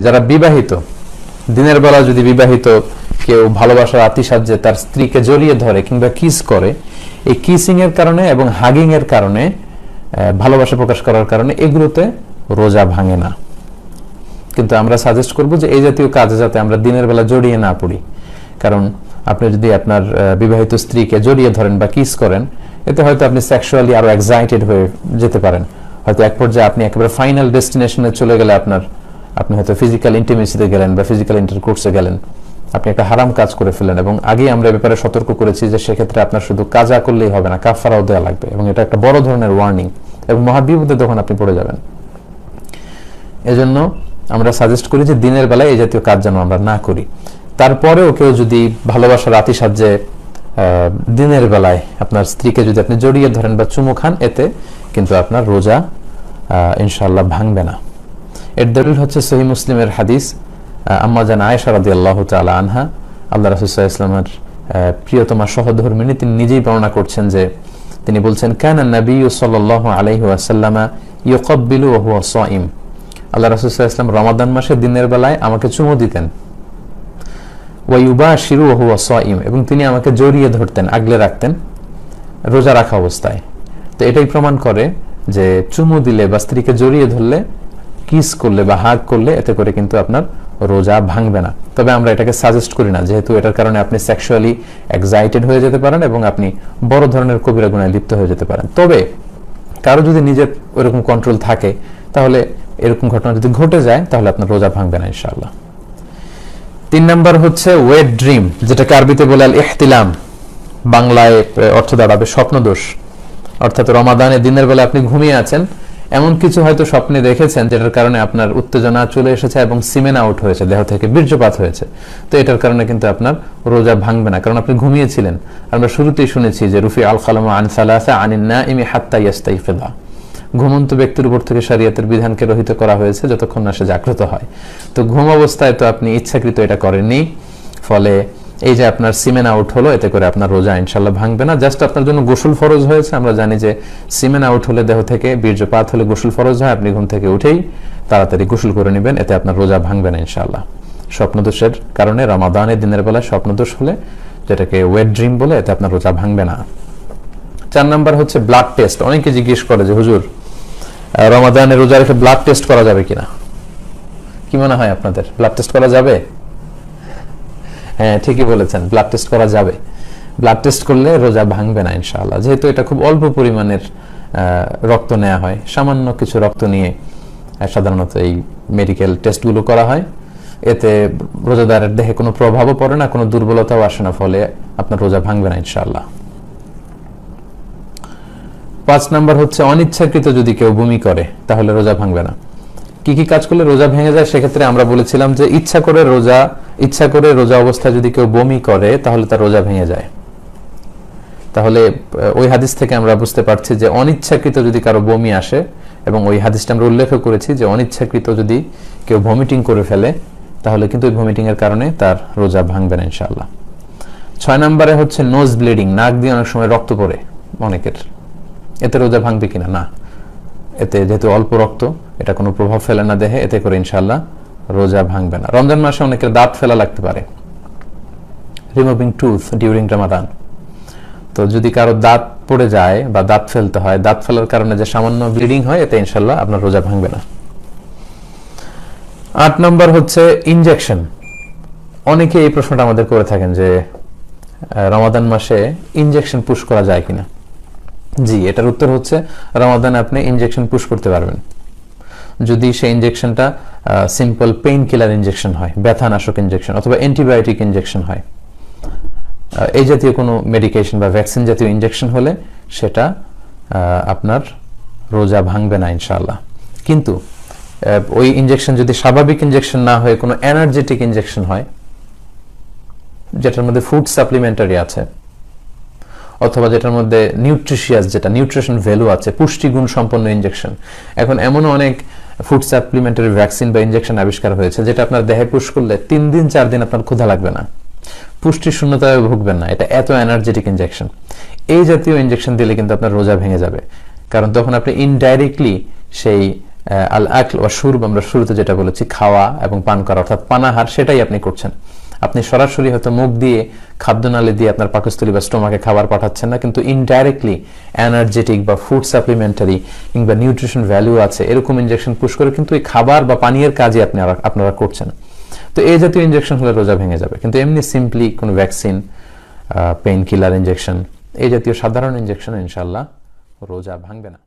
যারা বিবাহিত, দিনের বেলা যদি বিবাহিত কেউ ভালোবাসার আতিশয্যে তার স্ত্রীকে জড়িয়ে ধরে কিংবা কিস করে, এই কিসিং এর কারণে এবং হাগিং এর কারণে, ভালোবাসা প্রকাশ করার কারণে এগুলোতে রোজা ভাঙে না। কিন্তু আমরা সাজেস্ট করব যে এই জাতীয় কাজে যাতে আমরা দিনের বেলা জড়িয়ে না পড়ি। কারণ আপনি যদি আপনার বিবাহিত স্ত্রীকে জড়িয়ে ধরেন বা কিস করেন, এতে হয়তো আপনি সেক্সুয়ালি আরো এক্সাইটেড হয়ে যেতে পারেন। হয়তো এক পর্যায়ে আপনি একেবারে ফাইনাল ডেস্টিনেশনে চলে গেলে আপনি হয়তো ফিজিক্যাল ইন্টিমেসিতে গেলেন বা ফিজিক্যাল ইন্টারকোর্সে গেলেন, আপনি একটা হারাম কাজ করে ফেলেন। এবং আগেই আমরা ব্যাপারে সতর্ক করেছি যে সেক্ষেত্রে আপনার শুধু কাজা করলেই হবে না, কাফারাও দেওয়া লাগবে, এবং এটা একটা বড় ধরনের ওয়ার্নিং এবং মহাবিপদে তখন আপনি পড়ে যাবেন। এজন্য আমরা সাজেস্ট করি যে দিনের বেলায় এই জাতীয় কাজ যেন আমরা না করি। তারপরেও কেউ যদি ভালোবাসার আতিশয্যে দিনের বেলায় আপনার স্ত্রীকে যদি আপনি জড়িয়ে ধরেন বা চুমু খান, এতে কিন্তু আপনার রোজা ইনশাআল্লাহ ভাঙবে না। এর দলিল হচ্ছে সহিহ মুসলিমের হাদিস, আম্মা জান আয়েশা রাদিয়াল্লাহু তাআলা আনহা, আল্লাহ রাসূল সাল্লাল্লাহু আলাইহি ওয়াসাল্লামের প্রিয়তমা সহধর্মিণী, তিনি নিজেই বর্ণনা করছেন যে তিনি বলছেন, কানা নবিয়্যু সাল্লাল্লাহু আলাইহি ওয়াসাল্লাম ইউকাব্বিলু ওয়া হুয়া সাইম। আল্লাহ রাসূল সাল্লাল্লাহু আলাইহি ওয়াসাল্লাম রমাদান মাসে দিনের বেলায় আমাকে চুমু দিতেন, ওয়া ইউবাশিরু ওয়া হুয়া সাইম, এবং তিনি আমাকে জড়িয়ে ধরতেন, আগলে রাখতেন রোজা রাখা অবস্থায়। তো এটাই প্রমাণ করে যে চুমু দিলে বা স্ত্রীকে জড়িয়ে ধরলে, কিস করলে বা হাগ করলে, এতে করে কিন্তু আপনার রোজা ভাঙবে না। তবে আমরা এটাকে সাজেস্ট করি না, যেহেতু এটার কারণে আপনি সেক্সুয়ালি এক্সাইটেড হয়ে যেতে পারেন এবং আপনি বড় ধরনের কবিরা গুনাহে লিপ্ত হয়ে যেতে পারেন। তবে কারো যদি নিজের ওইরকম কন্ট্রোল থাকে, তাহলে এরকম ঘটনা যদি ঘটে যায়, তাহলে আপনার রোজা ভাঙবে না ইনশাআল্লাহ। 3 নাম্বার হচ্ছে ওয়েট ড্রিম, যেটাকে আরবিতে বলে আল ইহতিলাম, বাংলায় অর্থ দাঁড়াবে স্বপ্নদোষ। অর্থাৎ রমাদানে দিনের বেলা আপনি ঘুমিয়ে আছেন, এমন কিছু হয়তো স্বপ্নে দেখেছেন যেটার কারণে আপনার উত্তেজনা চলে এসেছে এবং সিমেন আউট হয়েছে, দেহ থেকে বীর্যপাত হয়েছে। তো এটার কারণে কিন্তু আপনার রোজা ভাঙবে না, কারণ আপনি ঘুমিয়েছিলেন। আমরা শুরুতেই শুনেছি যে রুফি আল কালামু আন সালাসা আনিন নাইমি হাত্তা ইয়াস্তাইকিযা, ঘুমন্ত ব্যক্তির উপর থেকে শরীয়তের বিধানকে রহিত করা হয়েছে যতক্ষণ না সে জাগ্রত হয়। তো ঘুম অবস্থায় তো আপনি ইচ্ছাকৃত এটা করেননি, ফলে এই যে আপনার সিমেন আউট হলো, এতে করে আপনার রোজা ইনশাআল্লাহ ভাঙবে না। জাস্ট আপনার জন্য গোসল ফরজ হয়েছে। আমরা জানি যে সিমেন আউট হলে, দেহ থেকে বীর্যপাত হলে গোসল ফরজ হয়। আপনি ঘুম থেকে উঠেই তাড়াতাড়ি গোসল করে নেবেন, এতে আপনার রোজা ভাঙবে না ইনশাআল্লাহ। স্বপ্নদোষের কারণে রমাদানের দিনের বেলা স্বপ্নদোষ হলে, যেটাকে ওয়েট ড্রিম বলে, এতে আপনার রোজা ভাঙবে না। 4 নাম্বার হচ্ছে ব্লাড টেস্ট। অনেকে জিজ্ঞেস করে যে হুজুর, রমাদানে রোজা রেখে ব্লাড টেস্ট করা যাবে কিনা? কি মনে হয় আপনাদের, ব্লাড টেস্ট করা যাবে? হ্যাঁ, ঠিকই বলেছেন, ব্লাড টেস্ট করা যাবে। ব্লাড টেস্ট করলে রোজা ভাঙবে না ইনশাআল্লাহ, যেহেতু এটা খুব অল্প পরিমাণের রক্ত নেওয়া হয়। সামান্য কিছু রক্ত নিয়ে সাধারণত এই মেডিকেল টেস্টগুলো করা হয়। এতে রোজাদারের দেহে কোনো প্রভাবও পড়ে না, কোনো দুর্বলতাও আসে না, ফলে আপনার রোজা ভাঙবে না ইনশাআল্লাহ। 5 নাম্বার হচ্ছে অনিচ্ছাকৃত যদি কেউ বমি করে, তাহলে রোজা ভাঙবে না। কি কি কাজ করলে রোজা ভেঙে যায়? সেক্ষেত্রে আমরা বলেছিলাম যে ইচ্ছা করে রোজা অবস্থায় যদি কেউ বমি করে, তাহলে তার রোজা ভেঙে যায়। তাহলে ওই হাদিস থেকে আমরা বুঝতে পারছি যে অনিচ্ছাকৃত যদি কারো বমি আসে, এবং ওই হাদিসটা আমরা উল্লেখ করেছি যে অনিচ্ছাকৃত যদি কেউ ভমিটিং করে ফেলে, তাহলে কিন্তু ওই ভমিটিং এর কারণে তার রোজা ভাঙবে না ইনশাআল্লাহ। 6 নম্বরে হচ্ছে নোজ ব্লিডিং, নাক দিয়ে অনেক সময় রক্ত পড়ে অনেকের, এতে রোজা ভাঙবে কিনা? না, এতে যেহেতু অল্প রক্ত, এটা কোনো প্রভাব ফেলে না দেহে, এতে করে ইনশাআল্লাহ রোজা ভাঙবে না। রমজান মাসে অনেকের দাঁত ফেলা লাগতে পারে, রিমুভিং টুথ ডিউরিং রমাদান। তো যদি কারো দাঁত পড়ে যায় বা দাঁত ফেলতে হয়, দাঁত ফেলার কারণে যে সামান্য ব্লিডিং হয়, এতে ইনশাআল্লাহ আপনার রোজা ভাঙবে না। 8 নম্বর হচ্ছে ইনজেকশন। অনেকে এই প্রশ্নটা আমাদের করে থাকেন যে রমাদান মাসে ইনজেকশন পুশ করা যায় কিনা। জি, এটার উত্তর হচ্ছে রমাদানে আপনি ইনজেকশন পুশ করতে পারবেন, যদি সেই ইনজেকশনটা সিম্পল পেইন কিলার ইনজেকশন হয়, ব্যথানাশক ইনজেকশন, অথবা অ্যান্টিবায়োটিক ইনজেকশন হয়। এই জাতীয় কোনো মেডিকেশন বা ভ্যাকসিন জাতীয় ইনজেকশন হলে সেটা আপনার রোজা ভাঙবে না ইনশাআল্লাহ। কিন্তু ওই ইনজেকশন যদি স্বাভাবিক ইনজেকশন না হয়ে কোনো এনার্জেটিক ইনজেকশন হয়, যেটার মধ্যে ফুড সাপ্লিমেন্টারি আছে, অথবা যেটার মধ্যে নিউট্রিশিয়াস, যেটা নিউট্রিশন ভ্যালু আছে, পুষ্টিগুণ সম্পন্ন ইনজেকশন। এখন এমন অনেক ফুড সাপ্লিমেন্টারি ভ্যাকসিন বা ইনজেকশন আবিষ্কার হয়েছে, যেটা আপনার দেহে পুশ করলে 3 দিন 4 দিন আপনার ক্ষুধা লাগবে না, পুষ্টি শূন্যতায় ভুগবেন না। এটা এত এনার্জেটিক ইনজেকশন। এই জাতীয় ইনজেকশন দিলে কিন্তু আপনার রোজা ভেঙে যাবে, কারণ তখন আপনি ইনডাইরেক্টলি সেই আল আকল ওয়া শুরব, আমরা শুরুতে যেটা বলেছি খাওয়া এবং পান করা অর্থাৎ পানাহার, সেটাই আপনি করছেন। আপনি সরাসরি হয়তো মুখ দিয়ে খাদ্যনালী দিয়ে আপনার পাকস্থলী বা স্টোমাকে খাবার পাঠাচ্ছেন না, কিন্তু ইনডাইরেক্টলি এনার্জেটিক বা ফুড সাপ্লিমেন্টারি কিংবা নিউট্রিশন ভ্যালু আছে এরকম ইনজেকশন পুশ করে কিন্তু এই খাবার বা পানীয়ের কাজে আপনারা করছেন। তো এই জাতীয় ইনজেকশন হলে রোজা ভেঙে যাবে। কিন্তু এমনি সিম্পলি কোনো ভ্যাকসিন, পেইন কিলার ইনজেকশন, এই জাতীয় সাধারণ ইনজেকশন ইনশাআল্লাহ রোজা ভাঙবে না।